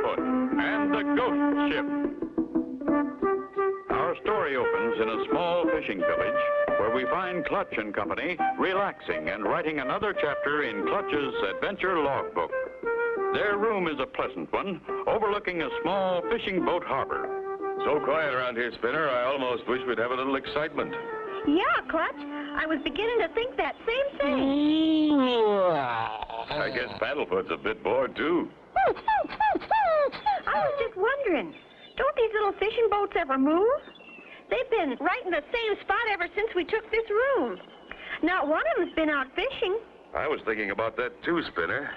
Paddlefoot and the Ghost Ship. Our story opens in a small fishing village where we find Clutch and Company relaxing and writing another chapter in Clutch's adventure logbook. Their room is a pleasant one, overlooking a small fishing boat harbor. So quiet around here, Spinner, I almost wish we'd have a little excitement. Yeah, Clutch. I was beginning to think that same thing. I guess Paddlefoot's a bit bored, too. I was just wondering, don't these little fishing boats ever move? They've been right in the same spot ever since we took this room. Not one of them's been out fishing. I was thinking about that, too, Spinner.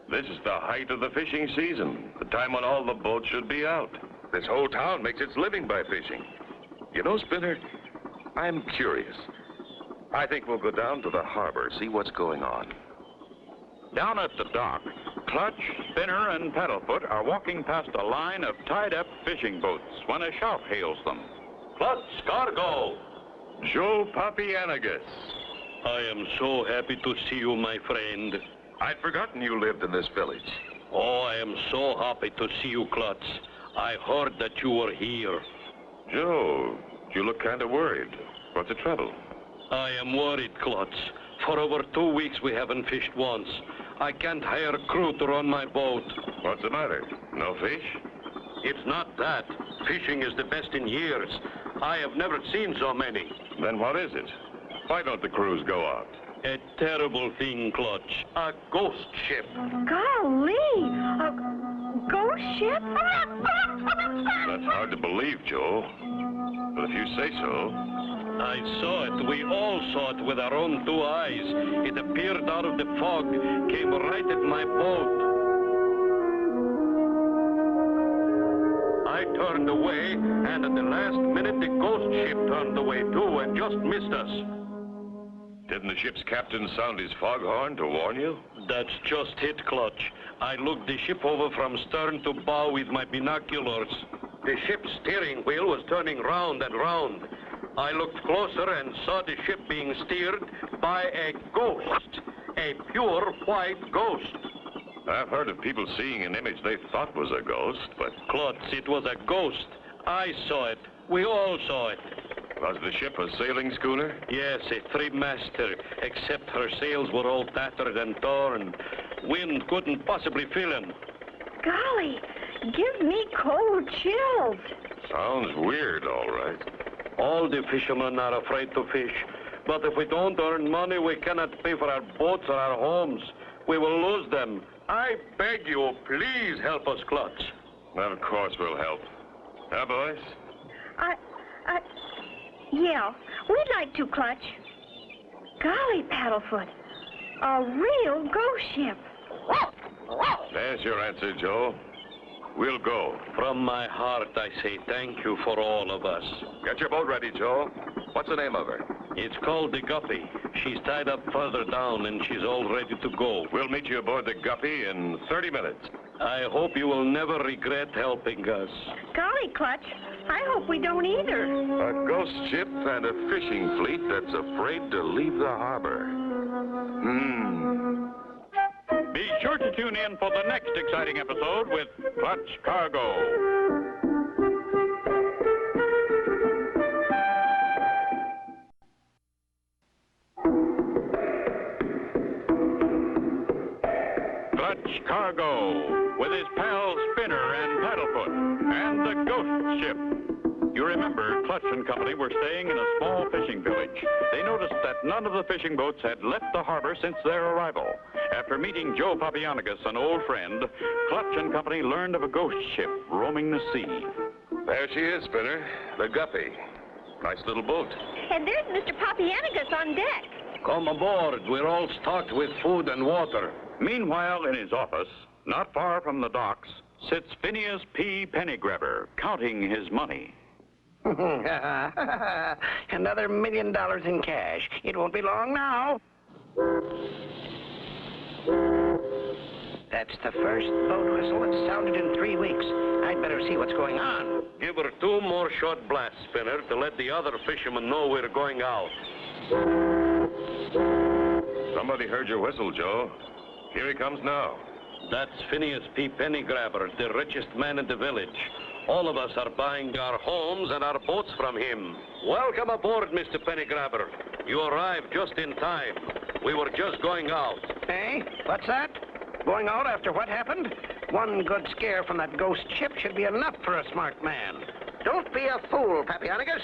This is the height of the fishing season, the time when all the boats should be out. This whole town makes its living by fishing. You know, Spinner, I'm curious. I think we'll go down to the harbor, see what's going on. Down at the dock, Clutch, Spinner, and Paddlefoot are walking past a line of tied-up fishing boats when a shout hails them. Clutch, cargo! Joe Papianagus. I am so happy to see you, my friend. I'd forgotten you lived in this village. Oh, I am so happy to see you, Clutch. I heard that you were here. Joe, you look kind of worried. What's the trouble? I am worried, Clutch. For over 2 weeks we haven't fished once. I can't hire a crew to run my boat. What's the matter? No fish? It's not that. Fishing is the best in years. I have never seen so many. Then what is it? Why don't the crews go out? A terrible thing, Clutch. A ghost ship. Golly! A ghost ship? That's hard to believe, Joe. But if you say so... I saw it. We all saw it with our own 2 eyes. It appeared out of the fog, came right at my boat. I turned away, and at the last minute, the ghost ship turned away too and just missed us. Didn't the ship's captain sound his foghorn to warn you? That's just it, Clutch. I looked the ship over from stern to bow with my binoculars. The ship's steering wheel was turning round and round. I looked closer and saw the ship being steered by a ghost. A pure white ghost. I've heard of people seeing an image they thought was a ghost, but... Clutch, it was a ghost. I saw it. We all saw it. Was the ship a sailing schooner? Yes, a 3-master, except her sails were all tattered and torn. Wind couldn't possibly fill them. Golly, give me cold chills. Sounds weird, all right. All the fishermen are afraid to fish. But if we don't earn money, we cannot pay for our boats or our homes. We will lose them. I beg you, please help us, Clutch. Of course we'll help. Huh, boys? Yeah, we'd like to, Clutch. Golly, Paddlefoot, a real ghost ship. There's your answer, Joe. We'll go. From my heart, I say thank you for all of us. Get your boat ready, Joe. What's the name of her? It's called the Guppy. She's tied up further down, and she's all ready to go. We'll meet you aboard the Guppy in 30 minutes. I hope you will never regret helping us. Golly, Clutch, I hope we don't either. A ghost ship and a fishing fleet that's afraid to leave the harbor. Be sure to tune in for the next exciting episode with Clutch Cargo. Clutch Cargo, with his pals Spinner and Paddlefoot, and the Ghost Ship. You remember, Clutch and Company were staying in a small fishing village. They noticed that none of the fishing boats had left the harbor since their arrival. After meeting Joe Papianagus, an old friend, Clutch and Company learned of a ghost ship roaming the sea. There she is, Spinner. The Guppy. Nice little boat. And there's Mr. Papianagus on deck. Come aboard. We're all stocked with food and water. Meanwhile, in his office, not far from the docks, sits Phineas P. Pennygrabber, counting his money. Another $1 million in cash. It won't be long now. That's the first boat whistle that's sounded in 3 weeks. I'd better see what's going on. Give her 2 more short blasts, Spinner, to let the other fishermen know we're going out. Somebody heard your whistle, Joe. Here he comes now. That's Phineas P. Pennygrabber, the richest man in the village. All of us are buying our homes and our boats from him. Welcome aboard, Mr. Pennygrabber. You arrived just in time. We were just going out. Hey, what's that? Going out after what happened? One good scare from that ghost ship should be enough for a smart man. Don't be a fool, Papianagus.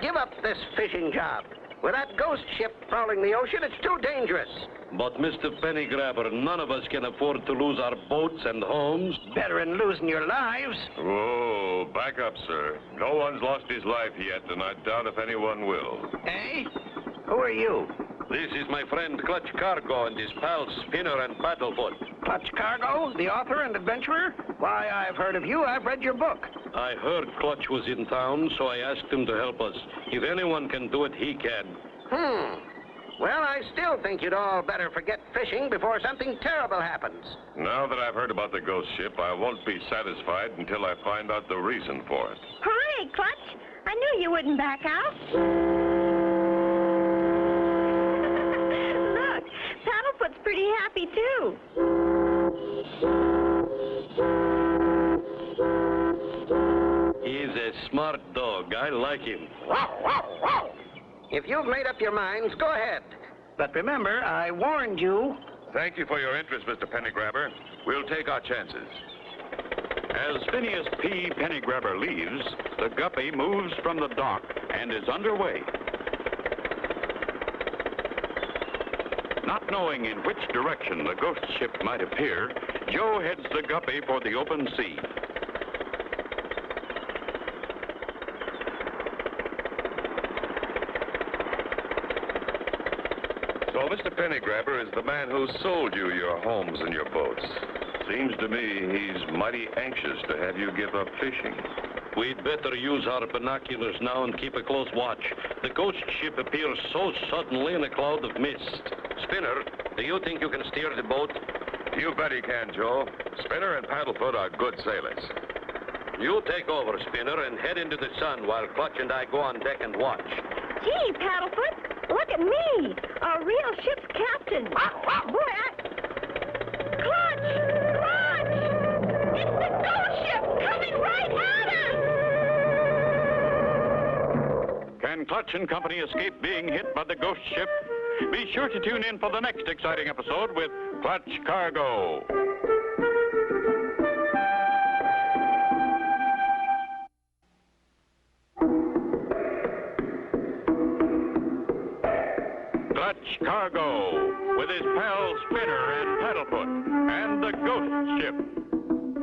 Give up this fishing job. With that ghost ship prowling the ocean, it's too dangerous. But, Mr. Pennygrabber, none of us can afford to lose our boats and homes. Better than losing your lives. Whoa, back up, sir. No one's lost his life yet, and I doubt if anyone will. Hey? Who are you? This is my friend Clutch Cargo and his pals Spinner and Paddlefoot. Clutch Cargo, the author and adventurer? Why, I've heard of you. I've read your book. I heard Clutch was in town, so I asked him to help us. If anyone can do it, he can. Well, I still think you'd all better forget fishing before something terrible happens. Now that I've heard about the ghost ship, I won't be satisfied until I find out the reason for it. Hooray, Clutch! I knew you wouldn't back out. Look, Paddlefoot's pretty happy, too. He's a smart dog. I like him. Wow, wow, wow! If you've made up your minds, go ahead. But remember, I warned you. Thank you for your interest, Mr. Pennygrabber. We'll take our chances. As Phineas P. Pennygrabber leaves, the Guppy moves from the dock and is underway. Not knowing in which direction the ghost ship might appear, Joe heads the Guppy for the open sea. So Mr. Pennygrabber is the man who sold you your homes and your boats. Seems to me he's mighty anxious to have you give up fishing. We'd better use our binoculars now and keep a close watch. The ghost ship appears so suddenly in a cloud of mist. Spinner, do you think you can steer the boat? You bet he can, Joe. Spinner and Paddlefoot are good sailors. You take over, Spinner, and head into the sun while Clutch and I go on deck and watch. Gee, Paddlefoot, look at me, a real ship's captain. Boy, Clutch! Clutch! It's the ghost ship coming right at us! Can Clutch and Company escape being hit by the ghost ship? Be sure to tune in for the next exciting episode with Clutch Cargo. Clutch Cargo, with his pals Spinner and Paddlefoot, and the ghost ship.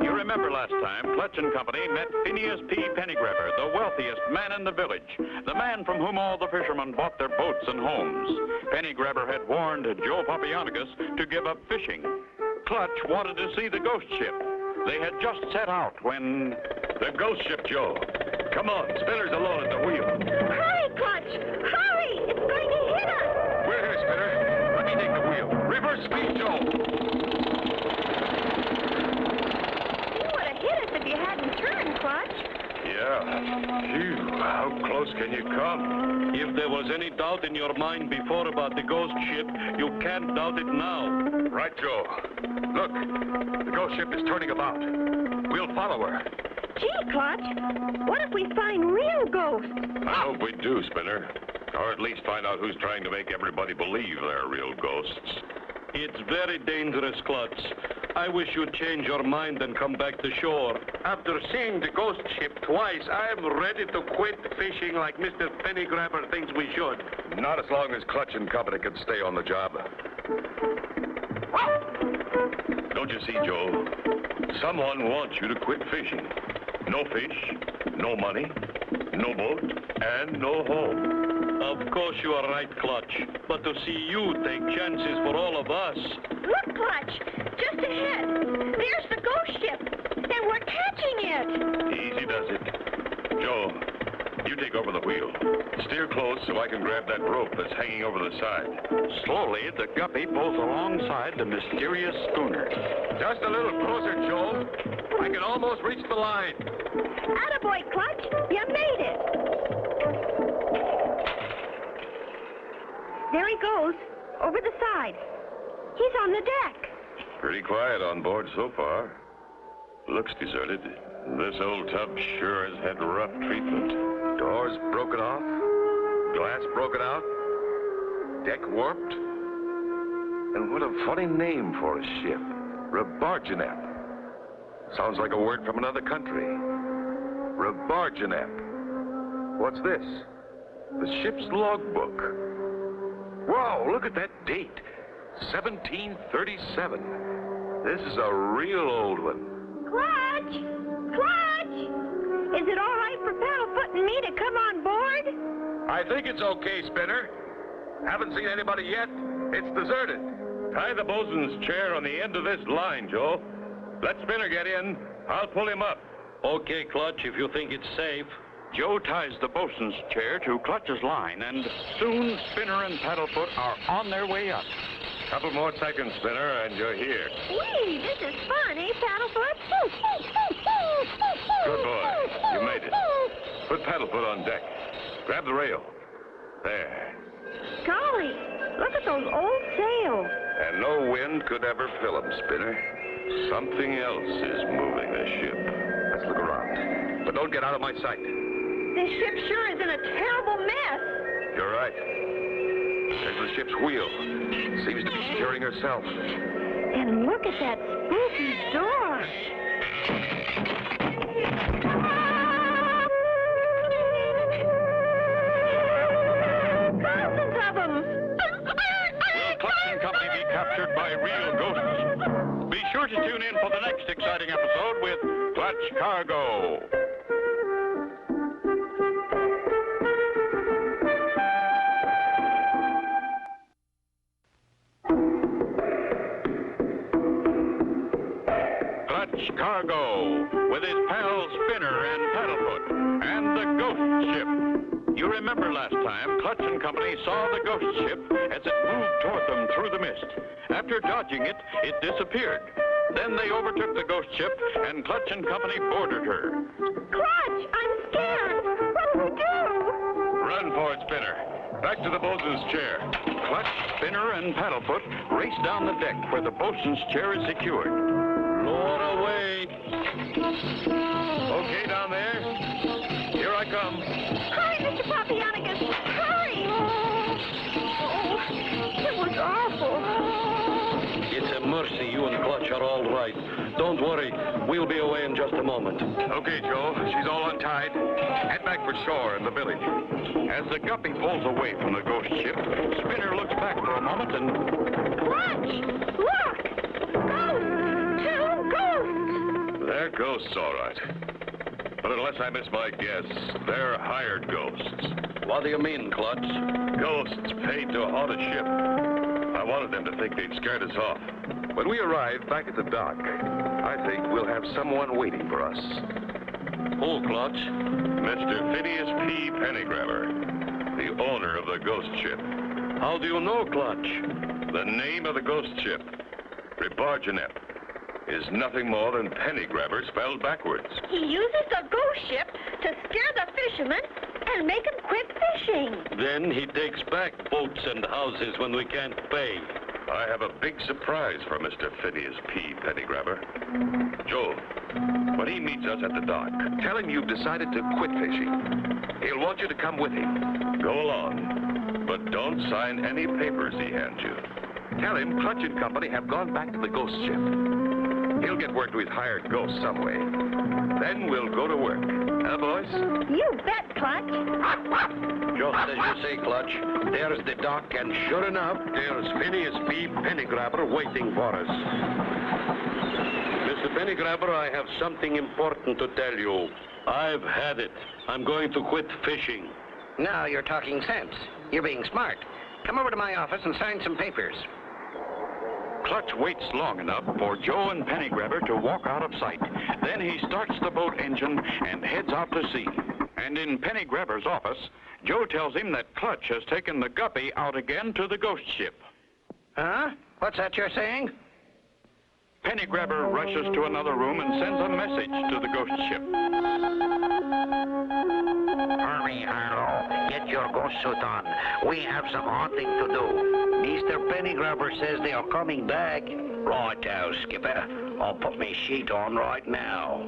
You remember last time, Clutch and Company met Phineas P. Pennygrabber, the wealthiest man in the village, the man from whom all the fishermen bought their boats and homes. Pennygrabber had warned Joe Papianagus to give up fishing. Clutch wanted to see the ghost ship. They had just set out when... The ghost ship, Joe. Come on, Spinner's alone at the wheel. Hurry, Clutch! Hurry! It's going to hit us! We're here, Spinner. Let me take the wheel. Reverse speed, Joe. You would have hit us if you hadn't turned, Clutch. Yeah. Phew, how close can you come? If there was any doubt in your mind before about the ghost ship, you can't doubt it now. Right, Joe. Look, the ghost ship is turning about. We'll follow her. Gee, Clutch, what if we find real ghosts? I hope we do, Spinner. Or at least find out who's trying to make everybody believe they're real ghosts. It's very dangerous, Clutch. I wish you'd change your mind and come back to shore. After seeing the ghost ship twice, I'm ready to quit fishing like Mr. Pennygrabber thinks we should. Not as long as Clutch and Company can stay on the job. Don't you see, Joe? Someone wants you to quit fishing. No fish, no money, no boat, and no home. Of course you are right, Clutch. But to see you take chances for all of us... Look, Clutch, just ahead. There's the ghost ship, and we're catching it. Easy does it. Joe, you take over the wheel. Steer close so I can grab that rope that's hanging over the side. Slowly, the Guppy pulls alongside the mysterious schooner. Just a little closer, Joe. I can almost reach the line. Attaboy, Clutch, you made it. There he goes, over the side. He's on the deck. Pretty quiet on board so far. Looks deserted. This old tub sure has had rough treatment. Doors broken off, glass broken out, deck warped. And what a funny name for a ship. Rebargenep. Sounds like a word from another country. Rebargenep. What's this? The ship's logbook. Whoa, look at that date. 1737. This is a real old one. Clutch! Clutch! Is it all right for Paddlefoot and me to come on board? I think it's okay, Spinner. Haven't seen anybody yet. It's deserted. Tie the bosun's chair on the end of this line, Joe. Let Spinner get in. I'll pull him up. Okay, Clutch, if you think it's safe. Joe ties the bosun's chair to Clutch's line, and soon Spinner and Paddlefoot are on their way up. Couple more seconds, Spinner, and you're here. Whee! This is fun, eh, Paddlefoot? Good boy. You made it. Put Paddlefoot on deck. Grab the rail. There. Golly, look at those old sails. And no wind could ever fill them, Spinner. Something else is moving the ship. Let's look around. But don't get out of my sight. This ship sure is in a terrible mess. You're right. There's the ship's wheel. Seems to be steering herself. And look at that spooky door. Thousands of them. Will Clutch and Company be captured by real ghosts? Be sure to tune in for the next exciting episode with Clutch Cargo. Clutch Cargo, with his pals Spinner and Paddlefoot, and the ghost ship. You remember last time, Clutch and Company saw the ghost ship as it moved toward them through the mist. After dodging it, it disappeared. Then they overtook the ghost ship, and Clutch and Company boarded her. Clutch, I'm scared. What do we do? Run for it, Spinner. Back to the bosun's chair. Clutch, Spinner, and Paddlefoot race down the deck where the bosun's chair is secured. Lower away. Okay, down there. Here I come. Hurry, Mr. Papianagus. Hurry. Oh, it was awful. It's a mercy you and Clutch are all right. Don't worry. We'll be away in just a moment. Okay, Joe. She's all untied. Head back for shore in the village. As the guppy pulls away from the ghost ship, Spinner looks back for a moment and... Clutch, look. Ghosts. Two ghosts. They're ghosts, all right. But unless I miss my guess, they're hired ghosts. What do you mean, Clutch? Ghosts paid to haunt a ship. I wanted them to think they'd scared us off. When we arrive back at the dock, I think we'll have someone waiting for us. Who, Clutch? Mr. Phineas P. Pennygrabber, the owner of the ghost ship. How do you know, Clutch? The name of the ghost ship, Rebargenep, is nothing more than Pennygrabber spelled backwards. He uses the ghost ship to scare the fishermen and make them quit fishing. Then he takes back boats and houses when we can't pay. I have a big surprise for Mr. Phineas P. Pennygrabber. Joe, when he meets us at the dock, tell him you've decided to quit fishing. He'll want you to come with him. Go along, but don't sign any papers he hands you. Tell him Clutch and Company have gone back to the ghost ship. He'll get word to his hired ghost some way. Then we'll go to work. Huh, boys? You bet, Clutch. Just as you say, Clutch. There's the dock, and sure enough, there's Phineas P. Pennygrabber waiting for us. Mr. Pennygrabber, I have something important to tell you. I've had it. I'm going to quit fishing. Now you're talking sense. You're being smart. Come over to my office and sign some papers. Clutch waits long enough for Joe and Pennygrabber to walk out of sight. Then he starts the boat engine and heads out to sea. And in Pennygrabber's office, Joe tells him that Clutch has taken the guppy out again to the ghost ship. Huh? What's that you're saying? Pennygrabber rushes to another room and sends a message to the ghost ship. Hurry, Harlow. Get your ghost suit on. We have some haunting to do. Mr. Pennygrabber says they are coming back. Righto, Skipper. I'll put my sheet on right now.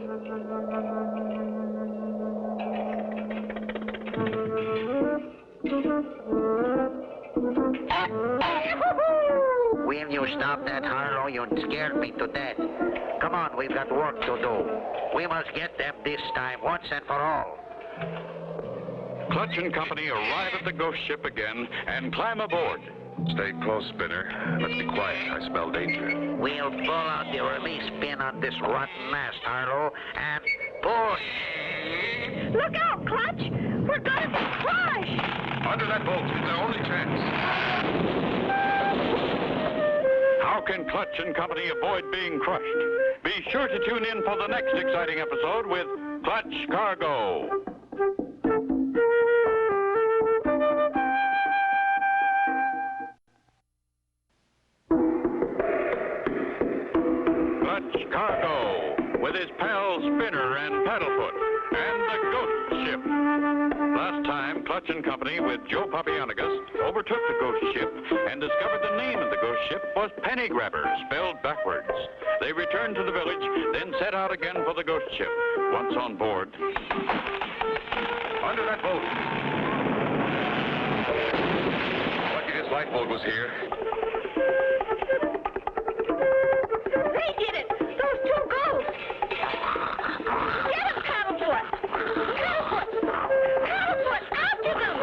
Will you stop that, Harlow? You scared me to death. Come on, we've got work to do. We must get them this time, once and for all. Clutch and company arrive at the ghost ship again and climb aboard. Stay close, Spinner. Let's be quiet. I smell danger. We'll pull out the release pin on this rotten mast, Harlow, and push. Look out, Clutch! We're gonna be crushed! Under that bolt. It's our only chance. How can Clutch and company avoid being crushed? Be sure to tune in for the next exciting episode with Clutch Cargo. Clutch Cargo, with his pals Spinner and Paddlefoot, and the Ghost Ship. Last time, Clutch and company with Joe Papianagus overtook the Ghost Ship and discovered the name of the Ghost Ship was Penny Grabber, spelled backwards. They returned to the village, then set out again for the Ghost Ship. Once on board... Under that boat. Lucky this lifeboat was here. They did it! Those two ghosts! Get him, Paddlefoot! Paddlefoot! Paddlefoot! After them!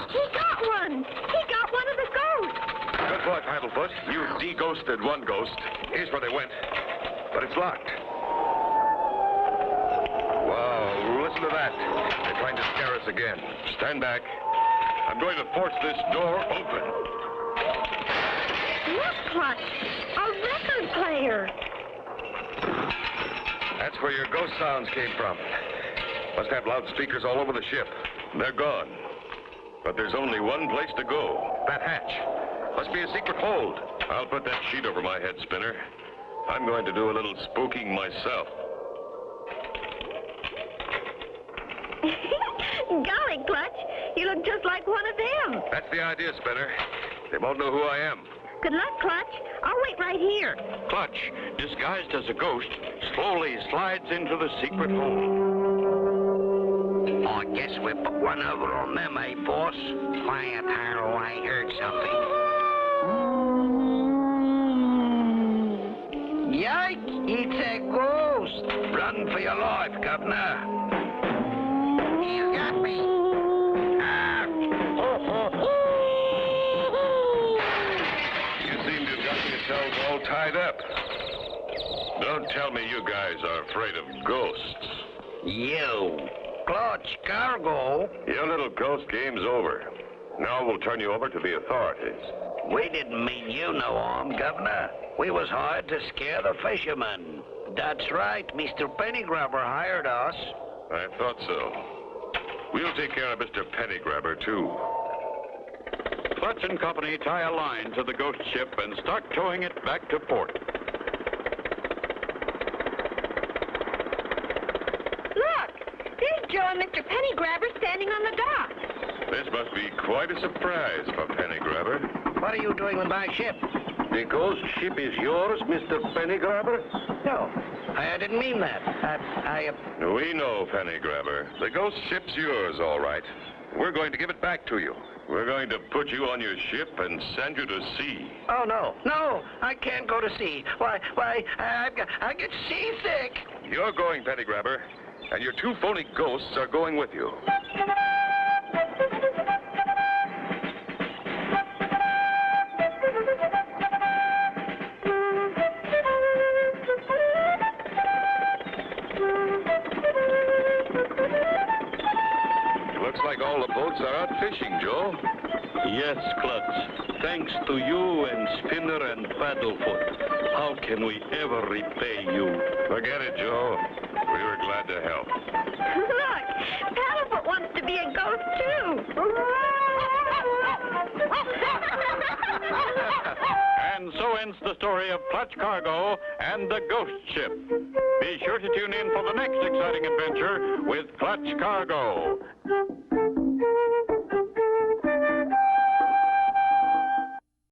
He got one! He got one of the ghosts! Good boy, Paddlefoot. You de-ghosted one ghost. Here's where they went. But it's locked. Wow, listen to that. They're trying to scare us again. Stand back. I'm going to force this door open. Look, Clutch! A record player! That's where your ghost sounds came from. Must have loudspeakers all over the ship. They're gone. But there's only one place to go. That hatch. Must be a secret hold. I'll put that sheet over my head, Spinner. I'm going to do a little spooking myself. Golly, Clutch, you look just like one of them. That's the idea, Spinner. They won't know who I am. Good luck, Clutch. I'll wait right here. Clutch, disguised as a ghost, slowly slides into the secret hole. I guess we put one over on them, eh, boss? Quiet, Harlow. I heard something. Yike! It's a ghost! Run for your life, Governor. You got me. You seem to have got yourselves all tied up. Don't tell me you guys are afraid of ghosts. You. Clutch Cargo? Your little ghost game's over. Now we'll turn you over to the authorities. We didn't mean you no harm, Governor. We was hired to scare the fishermen. That's right. Mr. Pennygrabber hired us. I thought so. We'll take care of Mr. Pennygrabber, too. Clutch and company tie a line to the ghost ship and start towing it back to port. Look! There's Joe and Mr. Pennygrabber standing on the dock. This must be quite a surprise for Pennygrabber. What are you doing with my ship? The ghost ship is yours, Mr. Pennygrabber? No, I didn't mean that. We know, Pennygrabber. The ghost ship's yours, all right. We're going to give it back to you. We're going to put you on your ship and send you to sea. Oh, no. No, I can't go to sea. Why, I get seasick. You're going, Pennygrabber, and your two phony ghosts are going with you. Looks like all the boats are out fishing, Joe. Yes, Clutch. Thanks to you and Spinner and Paddlefoot. How can we ever repay you? Forget it, Joe. We were glad to help. Look! Paddlefoot wants to be a ghost, too. And so ends the story of Clutch Cargo and the Ghost Ship. Be sure to tune in for the next exciting adventure with Clutch Cargo.